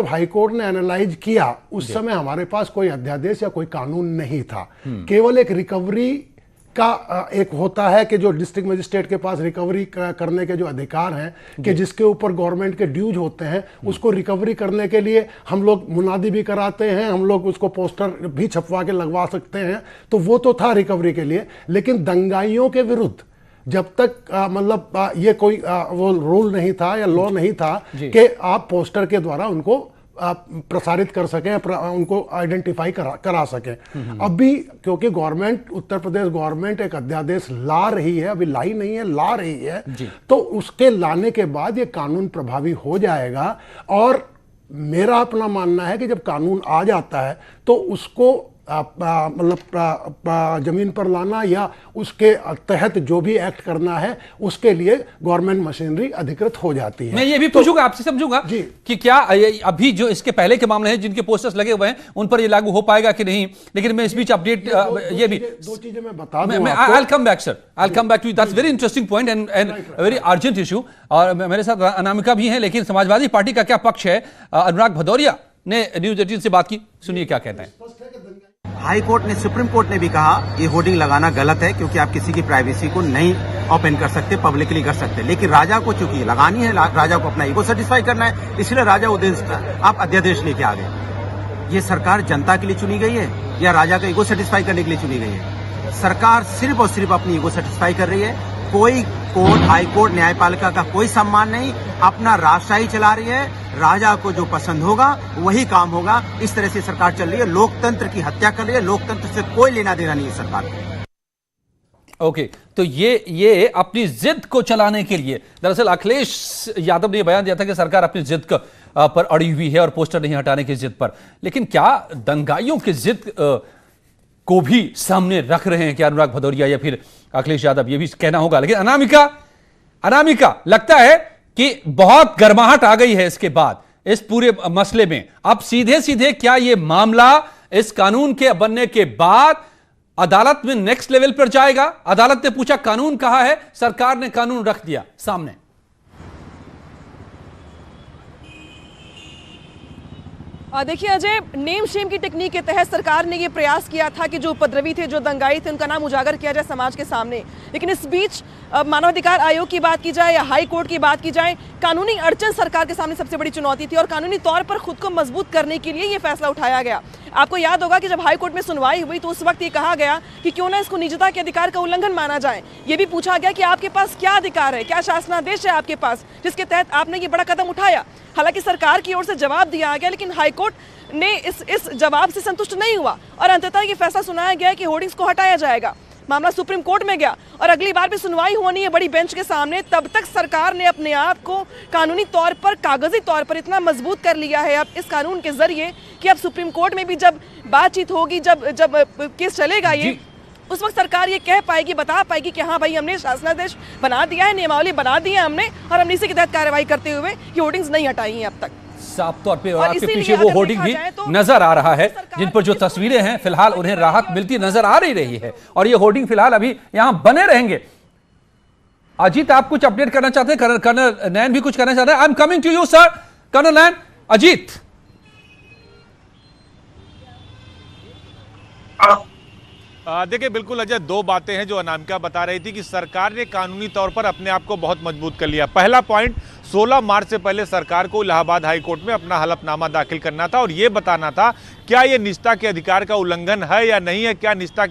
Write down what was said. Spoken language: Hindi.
हाईकोर्ट ने एनालाइज किया उस समय हमारे पास कोई अध्यादेश या कोई कानून नहीं था। केवल एक रिकवरी का एक होता है कि जो डिस्ट्रिक्ट मजिस्ट्रेट के पास रिकवरी करने के जो अधिकार हैं कि जिसके ऊपर गवर्नमेंट के ड्यूज होते हैं उसको रिकवरी करने के लिए हम लोग मुनादी भी कराते हैं, हम लोग उसको पोस्टर भी छपवा के लगवा सकते हैं, तो वो तो था रिकवरी के लिए। लेकिन दंगाइयों के विरुद्ध जब तक मतलब ये कोई वो रूल नहीं था या लॉ नहीं था कि आप पोस्टर के द्वारा उनको प्रसारित कर सकें, उनको आइडेंटिफाई करा सकें। अभी क्योंकि गवर्नमेंट, उत्तर प्रदेश गवर्नमेंट एक अध्यादेश ला रही है, अभी लाई नहीं है, ला रही है, तो उसके लाने के बाद ये कानून प्रभावी हो जाएगा। और मेरा अपना मानना है कि जब कानून आ जाता है तो उसको मतलब जमीन पर लाना या उसके तहत जो भी एक्ट करना है उसके लिए गवर्नमेंट मशीनरी अधिकृत हो जाती है। मैं ये भी पूछूंगा आपसे, समझूंगा कि क्या अभी जो इसके पहले के मामले हैं जिनके पोस्टर्स लगे हुए हैं उन पर ये लागू हो पाएगा कि नहीं, लेकिन मैं इस बीच अपडेट ये भी दो चीजें मैं बता दूं। I'll come back sir, I'll come back to you. That's very interesting point and a very urgent issue। और मेरे साथ अनामिका भी है, लेकिन समाजवादी पार्टी का क्या पक्ष है? अनुराग भदौरिया ने न्यूज़ 18 से बात की, सुनिए क्या कहते हैं। हाई कोर्ट ने, सुप्रीम कोर्ट ने भी कहा ये होर्डिंग लगाना गलत है क्योंकि आप किसी की प्राइवेसी को नहीं ओपन कर सकते, पब्लिकली कर सकते। लेकिन राजा को चूंकि लगानी है, राजा को अपना ईगो सेटिस्फाई करना है, इसलिए राजा आप अध्यादेश लेके आ गए। ये सरकार जनता के लिए चुनी गई है या राजा का ईगो सेटिस्फाई करने के लिए चुनी गई है? सरकार सिर्फ और सिर्फ अपनी ईगो सेटिस्फाई कर रही है। कोई कोर्ट, हाई कोर्ट, न्यायपालिका का कोई सम्मान नहीं, अपना राजशाही चला रही है। राजा को जो पसंद होगा वही काम होगा। इस तरह से सरकार चल रही है, लोकतंत्र की हत्या कर रही है। लोकतंत्र से कोई लेना देना नहीं है सरकार को। ओके, तो ये अपनी जिद को चलाने के लिए, दरअसल अखिलेश यादव ने बयान दिया था कि सरकार अपनी जिद पर अड़ी हुई है और पोस्टर नहीं हटाने की जिद पर, लेकिन क्या दंगाइयों की जिद को भी सामने रख रहे हैं क्या अनुराग भदौरिया या फिर अखिलेश यादव? ये भी कहना होगा। लेकिन अनामिका लगता है कि बहुत गर्माहट आ गई है इसके बाद इस पूरे मसले में। अब सीधे सीधे क्या ये मामला इस कानून के बनने के बाद अदालत में नेक्स्ट लेवल पर जाएगा? अदालत ने पूछा कानून कहां है, सरकार ने कानून रख दिया सामने। देखिए अजय, नेम शेम की टेक्निक के तहत सरकार ने यह प्रयास किया था कि जो उपद्रवी थे, जो दंगाई थे, उनका नाम उजागर किया जाए समाज के सामने। लेकिन इस बीच मानवाधिकार आयोग की बात की जाए या हाई कोर्ट की बात की जाए, कानूनी अड़चन सरकार के सामने सबसे बड़ी चुनौती थी और कानूनी तौर पर खुद को मजबूत करने के लिए यह फैसला उठाया गया। आपको याद होगा कि जब हाई कोर्ट में सुनवाई हुई तो उस वक्त ये कहा गया कि क्यों ना इसको निजता के अधिकार का उल्लंघन माना जाए। ये भी पूछा गया कि आपके पास क्या अधिकार है, क्या शासनादेश है आपके पास जिसके तहत आपने ये बड़ा कदम उठाया। हालांकि सरकार की ओर से जवाब दिया गया, लेकिन हाईकोर्ट ने इस जवाब से संतुष्ट नहीं हुआ और अंततः ये फैसला सुनाया गया कि होर्डिंग्स को हटाया जाएगा। मामला सुप्रीम कोर्ट में गया और अगली बार भी सुनवाई होनी है बड़ी बेंच के सामने। तब तक सरकार ने अपने आप को कानूनी तौर पर, कागजी तौर पर इतना मजबूत कर लिया है अब इस कानून के जरिए कि अब सुप्रीम कोर्ट में भी जब बातचीत होगी, जब केस चलेगा ये, उस वक्त सरकार ये कह पाएगी, बता पाएगी कि हाँ भाई हमने शासनादेश बना दिया है, नियमावली बना दी है हमने और हमने इसी के तहत कार्रवाई करते हुए ये होर्डिंग्स नहीं हटाई हैं अब तक। साफ तौर पे आपके पीछे वो होर्डिंग भी नजर आ रहा है जिन पर जो तस्वीरें हैं फिलहाल उन्हें राहत मिलती नजर आ रही है और ये होर्डिंग फिलहाल अभी यहां बने रहेंगे। अजीत, आप कुछ अपडेट करना चाहते हैं? कर्नल नैन भी कुछ करना चाहते हैं? I am coming to you sir. Colonel Nain, Ajit. देखिए बिल्कुल अजय, दो बातें हैं जो अनामिका बता रही थी कि सरकार ने कानूनी तौर पर अपने आप को बहुत मजबूत कर लिया। पहला पॉइंट, 16 मार्च से पहले सरकार को इलाहाबाद हाई कोर्ट में अपना हलफनामा दाखिल करना था और यह बताना था क्या यह निजता के अधिकार का उल्लंघन है या नहीं है, क्या निजता के